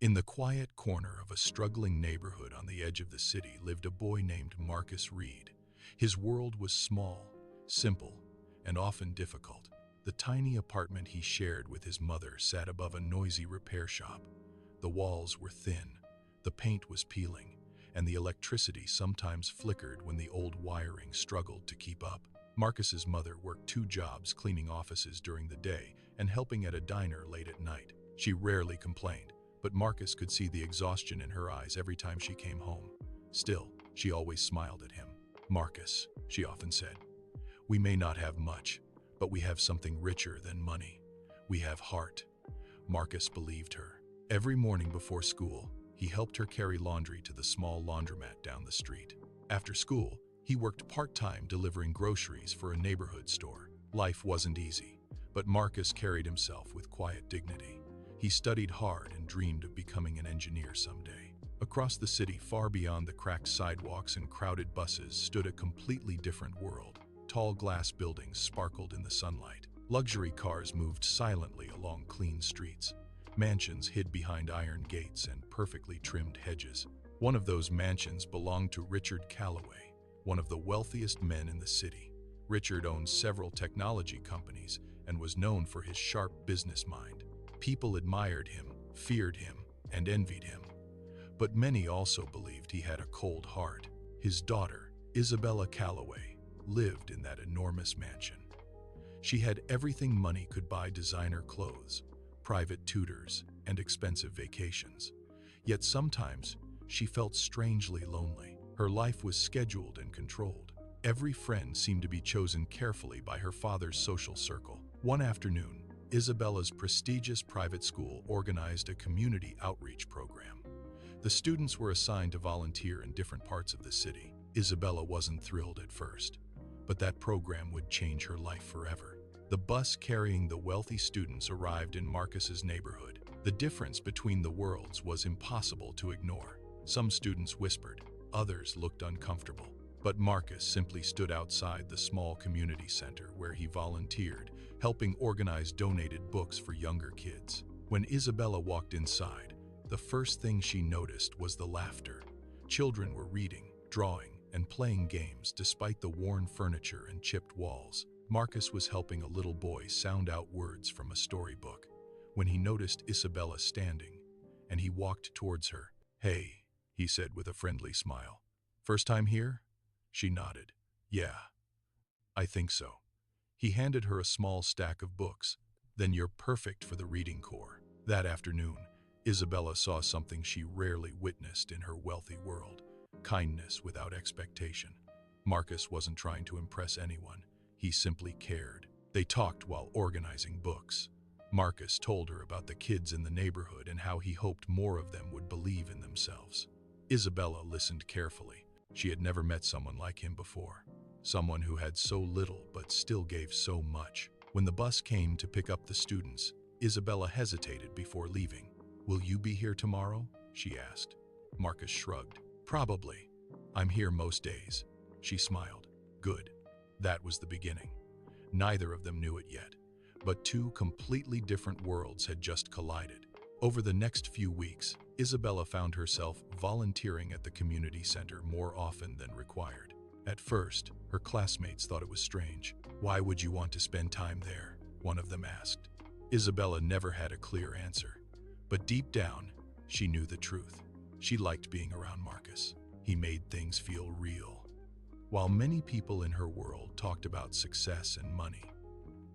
In the quiet corner of a struggling neighborhood on the edge of the city lived a boy named Marcus Reed. His world was small, simple, and often difficult. The tiny apartment he shared with his mother sat above a noisy repair shop. The walls were thin, the paint was peeling, and the electricity sometimes flickered when the old wiring struggled to keep up. Marcus's mother worked 2 jobs, cleaning offices during the day and helping at a diner late at night. She rarely complained, but Marcus could see the exhaustion in her eyes every time she came home. Still, she always smiled at him. "Marcus," she often said, "we may not have much, but we have something richer than money. We have heart." Marcus believed her. Every morning before school, he helped her carry laundry to the small laundromat down the street. After school, he worked part-time delivering groceries for a neighborhood store. Life wasn't easy, but Marcus carried himself with quiet dignity. He studied hard and dreamed of becoming an engineer someday. Across the city, far beyond the cracked sidewalks and crowded buses, stood a completely different world. Tall glass buildings sparkled in the sunlight. Luxury cars moved silently along clean streets. Mansions hid behind iron gates and perfectly trimmed hedges. One of those mansions belonged to Richard Calloway, one of the wealthiest men in the city. Richard owned several technology companies and was known for his sharp business mind. People admired him, feared him, and envied him. But many also believed he had a cold heart. His daughter, Isabella Calloway, lived in that enormous mansion. She had everything money could buy: designer clothes, private tutors, and expensive vacations. Yet sometimes she felt strangely lonely. Her life was scheduled and controlled. Every friend seemed to be chosen carefully by her father's social circle. One afternoon, Isabella's prestigious private school organized a community outreach program. The students were assigned to volunteer in different parts of the city. Isabella wasn't thrilled at first, but that program would change her life forever. The bus carrying the wealthy students arrived in Marcus's neighborhood. The difference between the worlds was impossible to ignore. Some students whispered, others looked uncomfortable. But Marcus simply stood outside the small community center where he volunteered, helping organize donated books for younger kids. When Isabella walked inside, the first thing she noticed was the laughter. Children were reading, drawing, and playing games despite the worn furniture and chipped walls. Marcus was helping a little boy sound out words from a storybook when he noticed Isabella standing, and he walked towards her. "Hey," he said with a friendly smile. "First time here?" She nodded. "Yeah, I think so." He handed her a small stack of books. "Then you're perfect for the reading corps." That afternoon, Isabella saw something she rarely witnessed in her wealthy world: kindness without expectation. Marcus wasn't trying to impress anyone. He simply cared. They talked while organizing books. Marcus told her about the kids in the neighborhood and how he hoped more of them would believe in themselves. Isabella listened carefully. She had never met someone like him before. Someone who had so little but still gave so much. When the bus came to pick up the students, Isabella hesitated before leaving. "Will you be here tomorrow?" she asked. Marcus shrugged. "Probably. I'm here most days." She smiled. "Good." That was the beginning. Neither of them knew it yet, but 2 completely different worlds had just collided. Over the next few weeks, Isabella found herself volunteering at the community center more often than required. At first, her classmates thought it was strange. "Why would you want to spend time there?" one of them asked. Isabella never had a clear answer, but deep down, she knew the truth. She liked being around Marcus. He made things feel real. While many people in her world talked about success and money,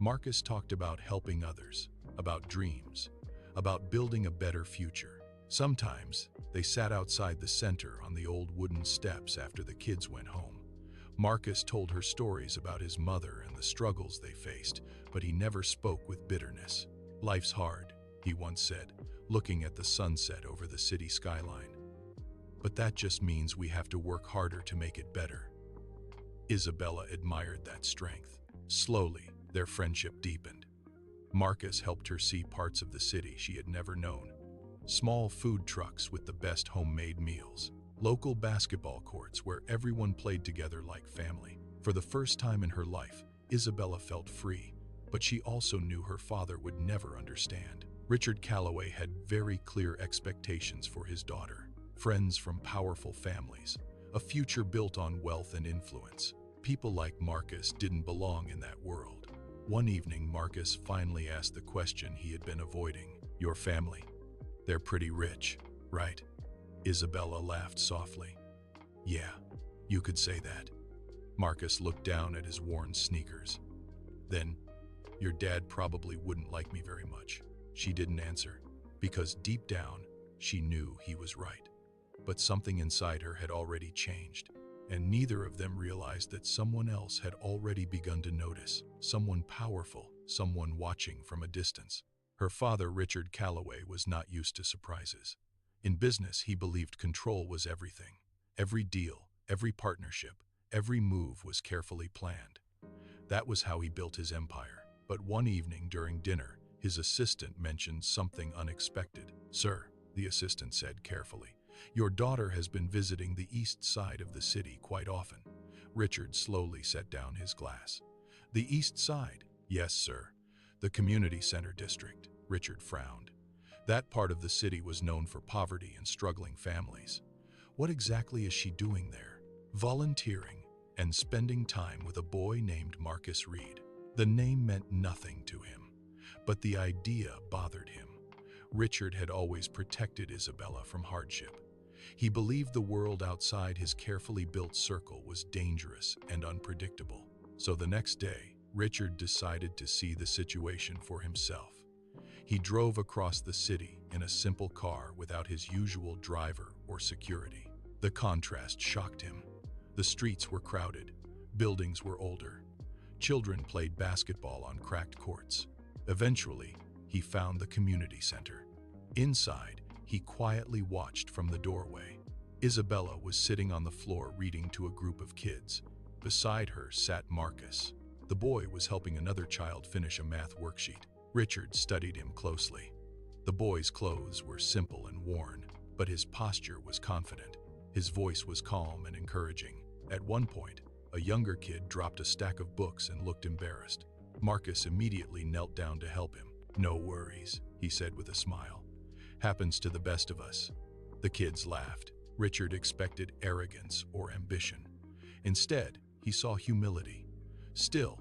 Marcus talked about helping others, about dreams, about building a better future. Sometimes, they sat outside the center on the old wooden steps after the kids went home. Marcus told her stories about his mother and the struggles they faced, but he never spoke with bitterness. "Life's hard," he once said, looking at the sunset over the city skyline. "But that just means we have to work harder to make it better." Isabella admired that strength. Slowly, their friendship deepened. Marcus helped her see parts of the city she had never known. Small food trucks with the best homemade meals. Local basketball courts where everyone played together like family. For the first time in her life, Isabella felt free, but she also knew her father would never understand. Richard Calloway had very clear expectations for his daughter. Friends from powerful families, a future built on wealth and influence. People like Marcus didn't belong in that world. One evening, Marcus finally asked the question he had been avoiding. Your family? They're pretty rich, right? Isabella laughed softly. Yeah, you could say that. Marcus looked down at his worn sneakers. Then, your dad probably wouldn't like me very much. She didn't answer, because deep down, she knew he was right. But something inside her had already changed, and neither of them realized that someone else had already begun to notice. Someone powerful, someone watching from a distance. Her father, Richard Calloway, was not used to surprises. In business, he believed control was everything. Every deal, every partnership, every move was carefully planned. That was how he built his empire. But one evening during dinner, his assistant mentioned something unexpected. Sir, the assistant said carefully, your daughter has been visiting the east side of the city quite often. Richard slowly set down his glass. The east side? Yes, sir. The community center district. Richard frowned. That part of the city was known for poverty and struggling families. What exactly is she doing there? Volunteering and spending time with a boy named Marcus Reed. The name meant nothing to him, but the idea bothered him. Richard had always protected Isabella from hardship. He believed the world outside his carefully built circle was dangerous and unpredictable. So the next day, Richard decided to see the situation for himself. He drove across the city in a simple car without his usual driver or security. The contrast shocked him. The streets were crowded, buildings were older. Children played basketball on cracked courts. Eventually, he found the community center. Inside, he quietly watched from the doorway. Isabella was sitting on the floor reading to a group of kids. Beside her sat Marcus. The boy was helping another child finish a math worksheet. Richard studied him closely. The boy's clothes were simple and worn, but his posture was confident. His voice was calm and encouraging. At one point, a younger kid dropped a stack of books and looked embarrassed. Marcus immediately knelt down to help him. No worries, he said with a smile. Happens to the best of us. The kids laughed. Richard expected arrogance or ambition. Instead, he saw humility. Still,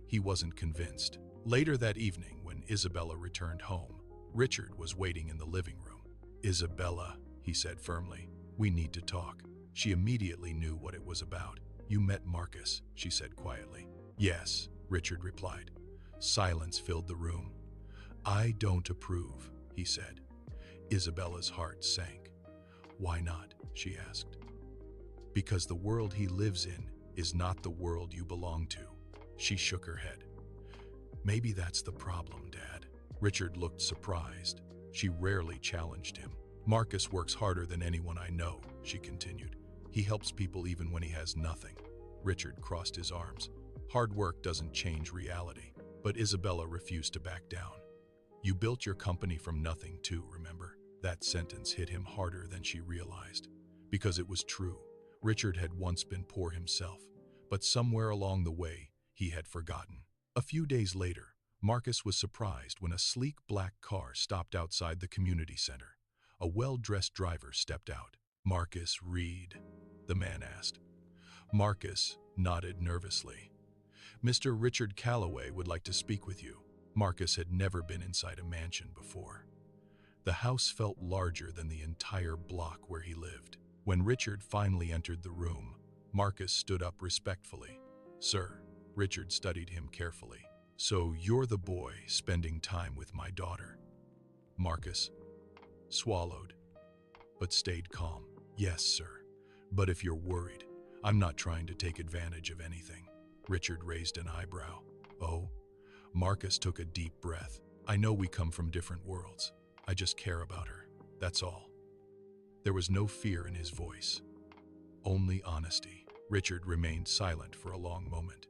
he wasn't convinced. Later that evening, when Isabella returned home, Richard was waiting in the living room. Isabella, he said firmly, we need to talk. She immediately knew what it was about. You met Marcus, she said quietly. Yes, Richard replied. Silence filled the room. I don't approve, he said. Isabella's heart sank. Why not? She asked. Because the world he lives in is not the world you belong to. She shook her head. Maybe that's the problem, Dad. Richard looked surprised. She rarely challenged him. Marcus works harder than anyone I know, she continued. He helps people even when he has nothing. Richard crossed his arms. Hard work doesn't change reality. But Isabella refused to back down. You built your company from nothing too, remember? That sentence hit him harder than she realized. Because it was true. Richard had once been poor himself, but somewhere along the way, he had forgotten. A few days later, Marcus was surprised when a sleek black car stopped outside the community center. A well-dressed driver stepped out. Marcus Reed, the man asked. Marcus nodded nervously. Mr. Richard Calloway would like to speak with you. Marcus had never been inside a mansion before. The house felt larger than the entire block where he lived. When Richard finally entered the room, Marcus stood up respectfully. Sir, Richard studied him carefully. So you're the boy spending time with my daughter. Marcus swallowed, but stayed calm. Yes, sir. But if you're worried, I'm not trying to take advantage of anything. Richard raised an eyebrow. Oh, Marcus took a deep breath. I know we come from different worlds. I just care about her. That's all. There was no fear in his voice, only honesty. Richard remained silent for a long moment.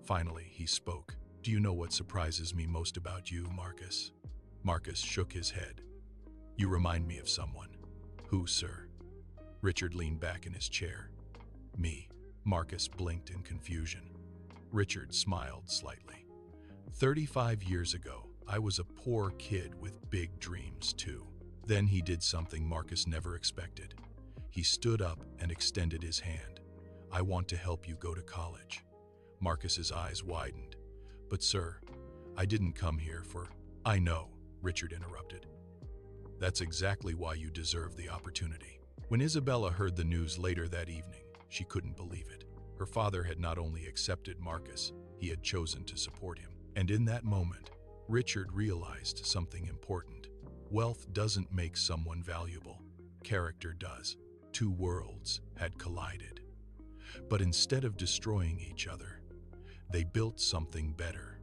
Finally, he spoke. Do you know what surprises me most about you, Marcus? Marcus shook his head. You remind me of someone. Who, sir? Richard leaned back in his chair. Me. Marcus blinked in confusion. Richard smiled slightly. 35 years ago, I was a poor kid with big dreams too. Then he did something Marcus never expected. He stood up and extended his hand. I want to help you go to college. Marcus's eyes widened. But sir, I didn't come here for... I know, Richard interrupted. That's exactly why you deserve the opportunity. When Isabella heard the news later that evening, she couldn't believe it. Her father had not only accepted Marcus, he had chosen to support him. And in that moment, Richard realized something important. Wealth doesn't make someone valuable. Character does. Two worlds had collided. But instead of destroying each other, they built something better.